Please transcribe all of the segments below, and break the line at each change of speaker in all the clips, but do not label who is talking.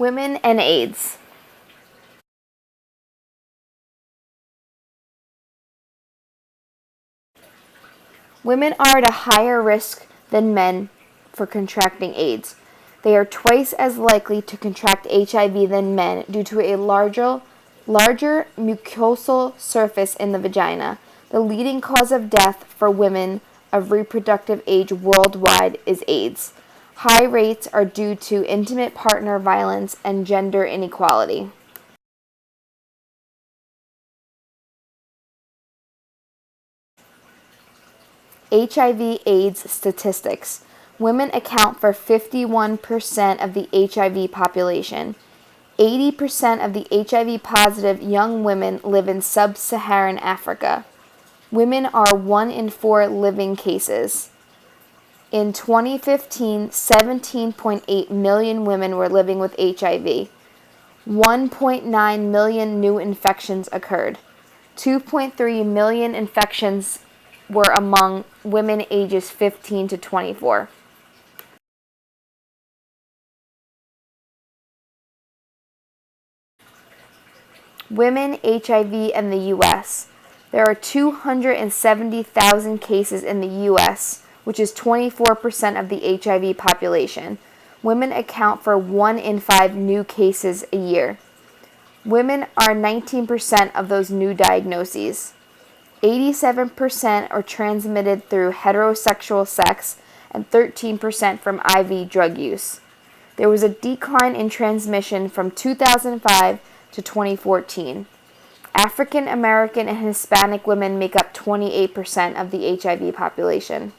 Women and AIDS. Women are at a higher risk than men for contracting AIDS. They are twice as likely to contract HIV than men due to a larger mucosal surface in the vagina. The leading cause of death for women of reproductive age worldwide is AIDS. High rates are due to intimate partner violence and gender inequality. HIV/AIDS statistics. Women account for 51% of the HIV population. 80% of the HIV-positive young women live in sub-Saharan Africa. Women are 1 in 4 living cases. In 2015, 17.8 million women were living with HIV. 1.9 million new infections occurred. 2.3 million infections were among women ages 15 to 24. Women HIV in the U.S. There are 270,000 cases in the U.S., which is 24% of the HIV population. Women account for 1 in 5 new cases a year. Women are 19% of those new diagnoses. 87% are transmitted through heterosexual sex and 13% from IV drug use. There was a decline in transmission from 2005 to 2014. African American and Hispanic women make up 28% of the HIV population.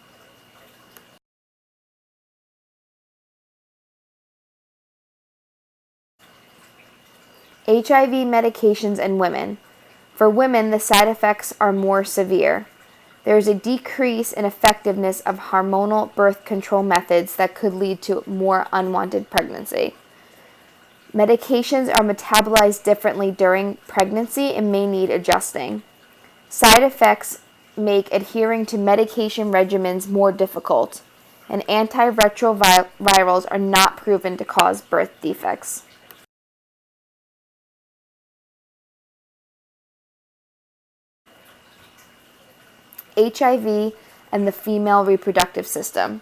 HIV medications in women. For women, the side effects are more severe. There is a decrease in effectiveness of hormonal birth control methods that could lead to more unwanted pregnancy. Medications are metabolized differently during pregnancy and may need adjusting. Side effects make adhering to medication regimens more difficult, and antiretrovirals are not proven to cause birth defects. HIV and the female reproductive system.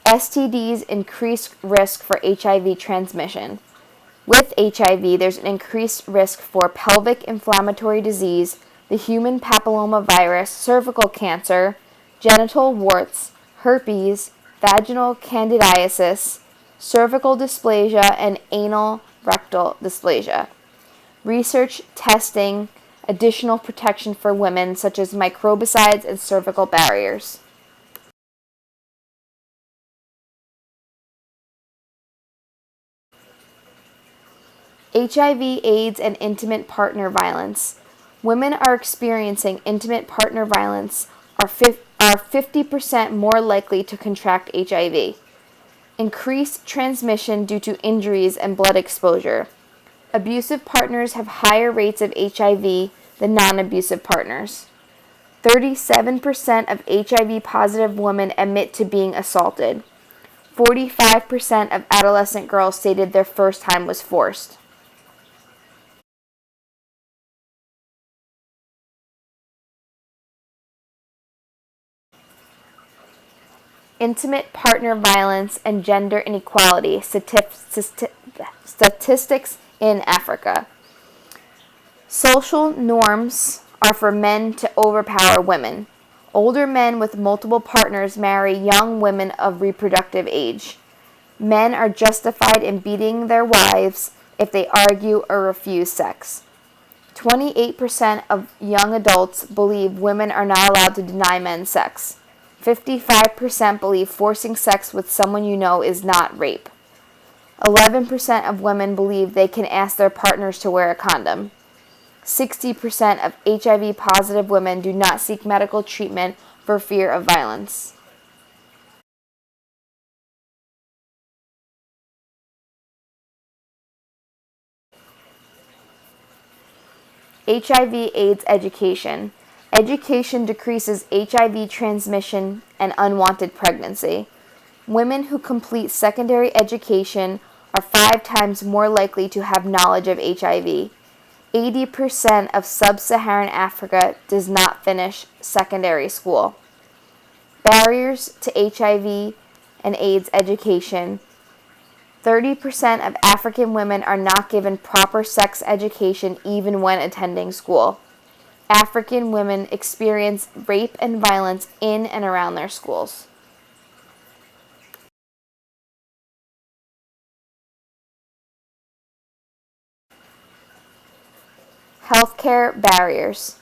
STDs increase risk for HIV transmission. With HIV, there's an increased risk for pelvic inflammatory disease, the human papillomavirus, cervical cancer, genital warts, herpes, vaginal candidiasis, cervical dysplasia, and anal rectal dysplasia. Research testing additional protection for women, such as microbicides and cervical barriers. HIV, AIDS, and intimate partner violence. Women are experiencing intimate partner violence are 50% more likely to contract HIV. Increased transmission due to injuries and blood exposure. Abusive partners have higher rates of HIV than non-abusive partners. 37% of HIV-positive women admit to being assaulted. 45% of adolescent girls stated their first time was forced. Intimate partner violence and gender inequality statistics in Africa. Social norms are for men to overpower women. Older men with multiple partners marry young women of reproductive age. Men are justified in beating their wives if they argue or refuse sex. 28% of young adults believe women are not allowed to deny men sex. 55% believe forcing sex with someone you know is not rape. 11% of women believe they can ask their partners to wear a condom. 60% of HIV-positive women do not seek medical treatment for fear of violence. HIV/AIDS education. Education decreases HIV transmission and unwanted pregnancy. Women who complete secondary education are 5 times more likely to have knowledge of HIV. 80% of sub-Saharan Africa does not finish secondary school. Barriers to HIV and AIDS education. 30% of African women are not given proper sex education even when attending school. African women experience rape and violence in and around their schools. Healthcare barriers.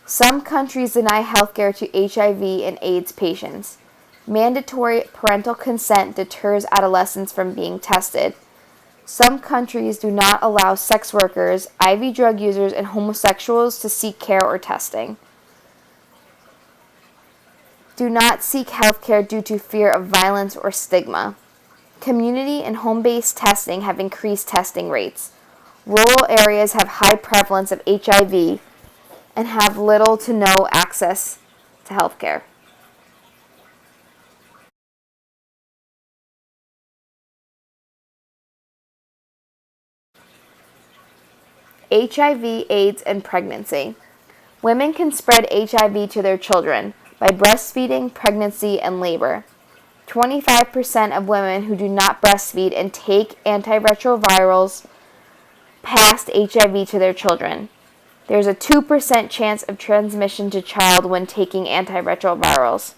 Some countries deny healthcare to HIV and AIDS patients. Mandatory parental consent deters adolescents from being tested. Some countries do not allow sex workers, IV drug users, and homosexuals to seek care or testing. Do not seek healthcare due to fear of violence or stigma. Community and home-based testing have increased testing rates. Rural areas have high prevalence of HIV and have little to no access to healthcare. HIV, AIDS, and pregnancy. Women can spread HIV to their children by breastfeeding, pregnancy, and labor. 25% of women who do not breastfeed and take antiretrovirals pass HIV to their children. There's a 2% chance of transmission to child when taking antiretrovirals.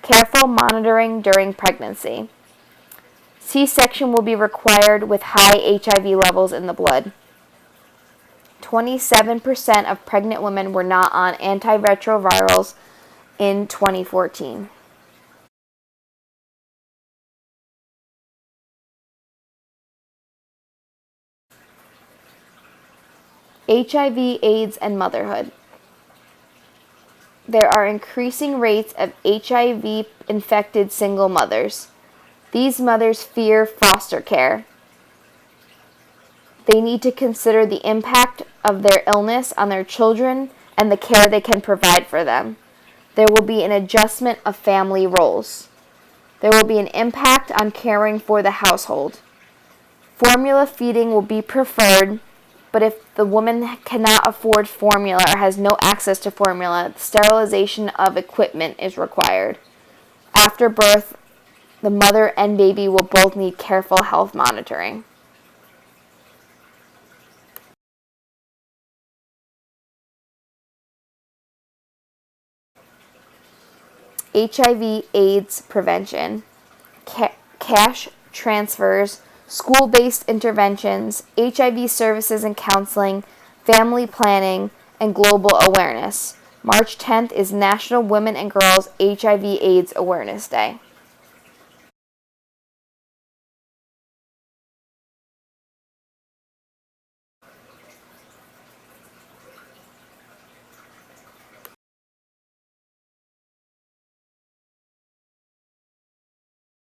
Careful monitoring during pregnancy. C-section will be required with high HIV levels in the blood. 27% of pregnant women were not on antiretrovirals in 2014. HIV, AIDS, and motherhood. There are increasing rates of HIV-infected single mothers. These mothers fear foster care. They need to consider the impact of their illness on their children and the care they can provide for them. There will be an adjustment of family roles. There will be an impact on caring for the household. Formula feeding will be preferred, but if the woman cannot afford formula or has no access to formula, sterilization of equipment is required. After birth, the mother and baby will both need careful health monitoring. HIV, AIDS prevention, cash transfers, school-based interventions, HIV services and counseling, family planning, and global awareness. March 10th is National Women and Girls HIV/AIDS Awareness Day.